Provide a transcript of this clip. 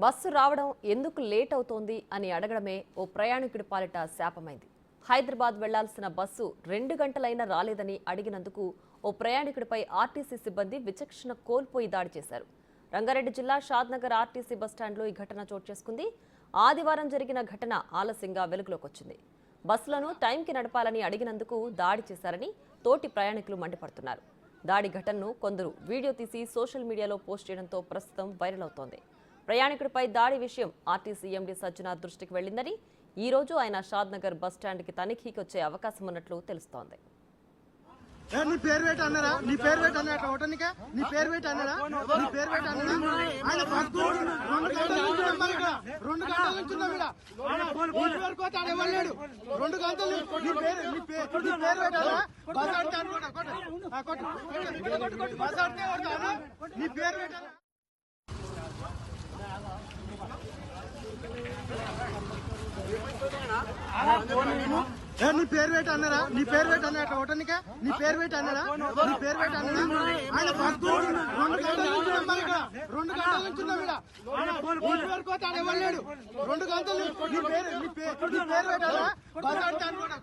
Bus రావడం ఎందుకు late అవుతోంది అని అడగడమే ఓ ప్రయాణికుడి పాలిట శాపమైంది. హైదరాబాద్ వెళ్లాల్సిన బస్సు 2 గంటలైనా రాలేదని అడిగినందుకు ఓ ప్రయాణికుడిపై ఆర్టీసీ సిబ్బంది విచక్షణ కోల్పోయి దాడి చేశారు. రంగారెడ్డి జిల్లా షాద్నగర్ ఆర్టీసీ బస్టాండ్లో ఈ ఘటన చోటు చేసుకుంది. ఆదివారం జరిగిన ఘటన ఆలస్యంగా వెలుగులోకి వచ్చింది. బస్సులను టైంకి నడపాలని అడిగినందుకు దాడి చేశారని తోటి ప్రయాణికులు మండిపడుతున్నారు. దాడి ఘటనను కొందరు వీడియో తీసి సోషల్ మీడియాలో పోస్ట్ చేయడంతో ప్రస్తుతం వైరల్ అవుతోంది. ప్రయాణికుడిపై దాడి విషయం ఆర్టీసీ ఎండీ సజ్జనార్ దృష్టికి వెళ్లిందని, ఈ రోజు ఆయన షాద్నగర్ బస్టాండ్కి తనిఖీకి వచ్చే అవకాశం ఉన్నట్లు తెలుస్తోంది. నీ పేరు పెట్టి అన్నారా? నీ పేరు పెట్టి అన్నా అట్లా ఒకటానికే నీ పేరు పెట్టి అన్నారా? నీ పేరు పెట్టి అన్నారా? ఆయన బస్సు 2 గంటల నుంచి ఉన్నాం ఇక్కడ. 2 గంటల నుంచి ఉన్నాం ఇక్కడ. ఈ పేరు కోత ఆడ ఇవ్వలేడు. 2 గంటలు నీ పేరు పెట్టాలా? బస్ అంటే అనుకోండి బస్ అంటే నీ పేరు పెట్టాలా? నీ పేరు పెట్టి అన్నారా? నీ పేరు పెట్టి అన్నా అట్లా ఒకటానికే నీ పేరు పెట్టి అన్నారా? నీ పేరు పెట్టి అన్నారా? ఆయన బస్సు 2 గంటల నుంచి ఉన్నాం ఇక్కడ. 2 గంటల నుంచి ఉన్నాం ఇక్కడ. ఈ పేరు కోత ఆడ ఇవ్వలేడు. 2 గంటలు నీ పేరు పెట్టాలా? బస్ అంటే అనుకోండి